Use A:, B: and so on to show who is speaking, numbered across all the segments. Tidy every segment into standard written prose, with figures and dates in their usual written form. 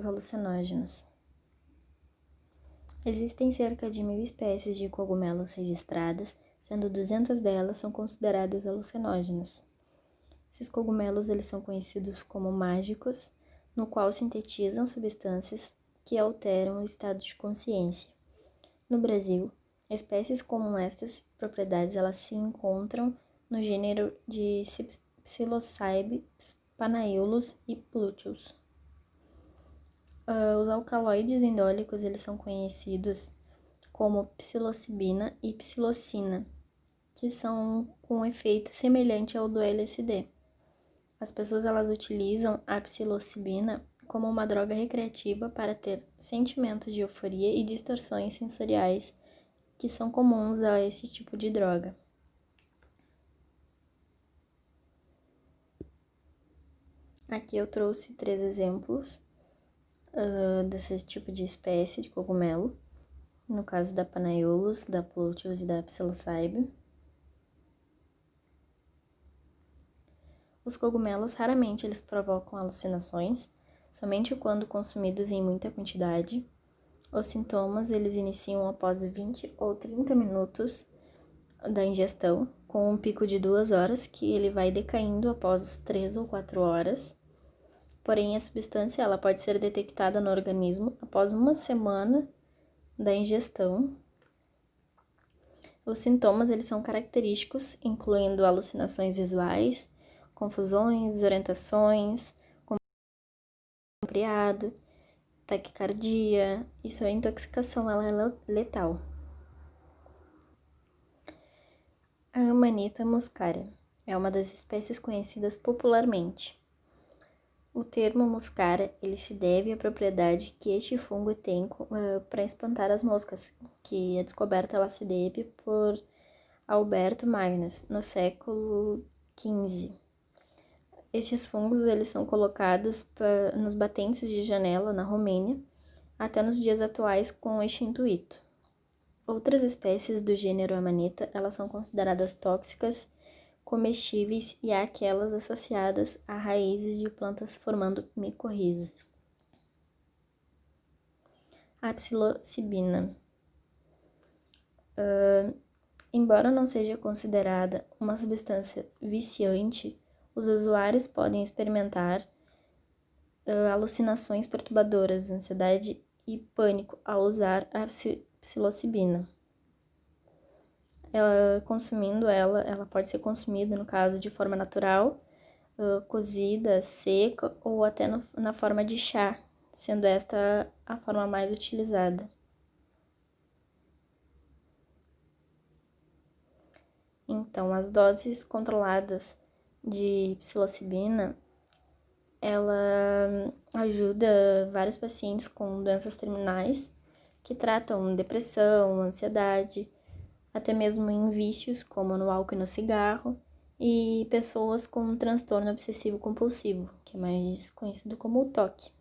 A: cogumelos alucinógenos. Existem cerca de 1.000 espécies de cogumelos registradas, sendo 200 delas são consideradas alucinógenas. Esses cogumelos eles são conhecidos como mágicos, no qual sintetizam substâncias que alteram o estado de consciência. No Brasil, espécies com estas propriedades elas se encontram no gênero de Psilocybe, Panaiolus e Plutus. Os alcaloides indólicos eles são conhecidos como psilocibina e psilocina, que são com efeito semelhante ao do LSD. As pessoas elas utilizam a psilocibina como uma droga recreativa para ter sentimentos de euforia e distorções sensoriais que são comuns a esse tipo de droga. Aqui eu trouxe 3 exemplos desse tipo de espécie de cogumelo, no caso da Panaiolus, da Plutus e da Psilocybe. Os cogumelos raramente eles provocam alucinações, somente quando consumidos em muita quantidade. Os sintomas eles iniciam após 20 ou 30 minutos da ingestão, com um pico de 2 horas, que ele vai decaindo após 3 ou 4 horas. Porém, a substância ela pode ser detectada no organismo após 1 semana da ingestão. Os sintomas eles são característicos, incluindo alucinações visuais, confusões, desorientações, compriado, taquicardia. Isso é intoxicação, ela é letal. A Amanita muscaria é uma das espécies conhecidas popularmente. O termo muscaria, ele se deve à propriedade que este fungo tem para espantar as moscas, que a descoberta ela se deve por Alberto Magnus, no século XV. Estes fungos eles são colocados nos batentes de janela na Romênia, até nos dias atuais com este intuito. Outras espécies do gênero Amanita, elas são consideradas tóxicas, comestíveis e há aquelas associadas a raízes de plantas formando micorrizas. A psilocibina. Embora não seja considerada uma substância viciante, os usuários podem experimentar alucinações perturbadoras, ansiedade e pânico ao usar a psilocibina. Ela pode ser consumida, no caso, de forma natural, cozida, seca ou até na forma de chá, sendo esta a forma mais utilizada. Então, as doses controladas de psilocibina, ela ajuda vários pacientes com doenças terminais que tratam depressão, ansiedade, até mesmo em vícios, como no álcool e no cigarro, e pessoas com transtorno obsessivo compulsivo, que é mais conhecido como o TOC.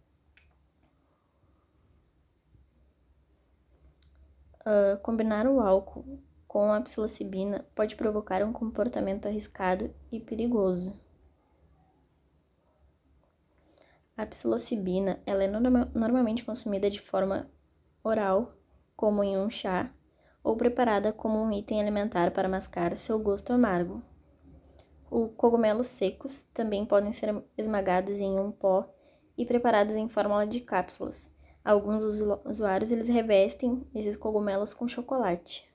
A: Combinar o álcool com a psilocibina pode provocar um comportamento arriscado e perigoso. A psilocibina ela é normalmente consumida de forma oral, como em um chá, ou preparada como um item alimentar para mascar seu gosto amargo. Os cogumelos secos também podem ser esmagados em um pó e preparados em forma de cápsulas. Alguns usuários eles revestem esses cogumelos com chocolate.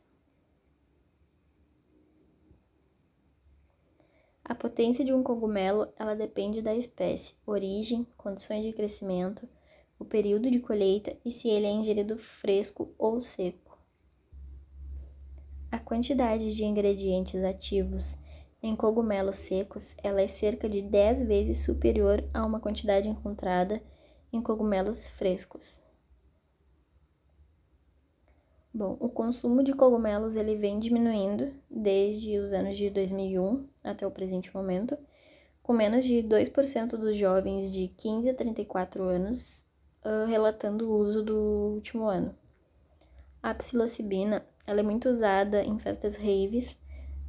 A: A potência de um cogumelo ela depende da espécie, origem, condições de crescimento, o período de colheita e se ele é ingerido fresco ou seco. A quantidade de ingredientes ativos em cogumelos secos ela é cerca de 10 vezes superior a uma quantidade encontrada em cogumelos frescos. Bom, o consumo de cogumelos ele vem diminuindo desde os anos de 2001 até o presente momento, com menos de 2% dos jovens de 15 a 34 anos relatando o uso do último ano. A psilocibina ela é muito usada em festas raves,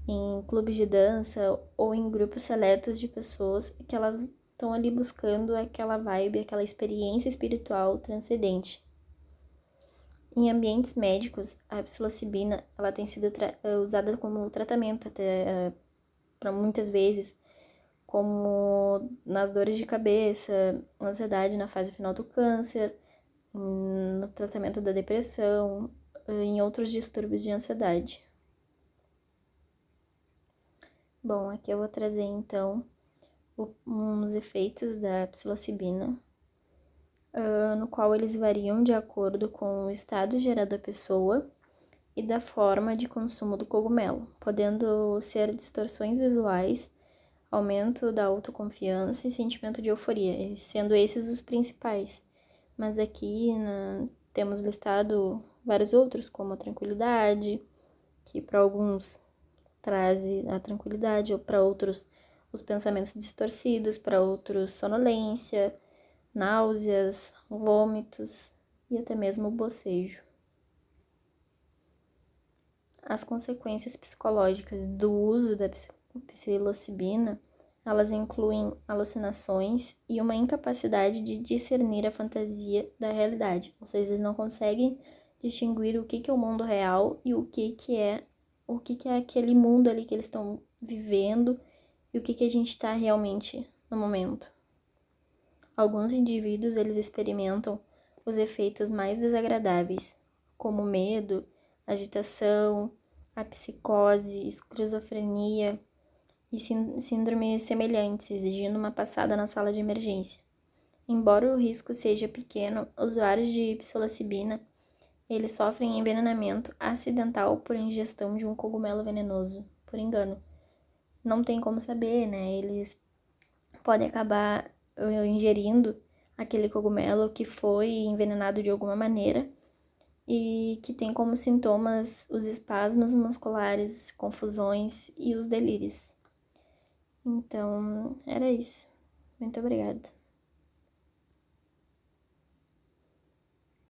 A: em clubes de dança ou em grupos seletos de pessoas que elas estão ali buscando aquela vibe, aquela experiência espiritual transcendente. Em ambientes médicos, a psilocibina ela tem sido usada como tratamento até para muitas vezes, como nas dores de cabeça, ansiedade na fase final do câncer, no tratamento da depressão, em outros distúrbios de ansiedade. Bom, aqui eu vou trazer então uns efeitos da psilocibina, no qual eles variam de acordo com o estado gerado da pessoa e da forma de consumo do cogumelo, podendo ser distorções visuais, aumento da autoconfiança e sentimento de euforia, sendo esses os principais. Mas aqui temos listado vários outros, como a tranquilidade, que para alguns traz a tranquilidade, ou para outros os pensamentos distorcidos, para outros sonolência, náuseas, vômitos e até mesmo bocejo. As consequências psicológicas do uso da psilocibina, elas incluem alucinações e uma incapacidade de discernir a fantasia da realidade. Ou seja, eles não conseguem distinguir o que é o mundo real e o que é aquele mundo ali que eles estão vivendo e o que a gente está realmente no momento. Alguns indivíduos, eles experimentam os efeitos mais desagradáveis, como medo, agitação, a psicose, esquizofrenia e síndromes semelhantes, exigindo uma passada na sala de emergência. Embora o risco seja pequeno, usuários de psilocibina, eles sofrem envenenamento acidental por ingestão de um cogumelo venenoso, por engano. Não tem como saber, né? Eles podem acabar ingerindo aquele cogumelo que foi envenenado de alguma maneira e que tem como sintomas os espasmos musculares, confusões e os delírios. Então, era isso. Muito obrigada.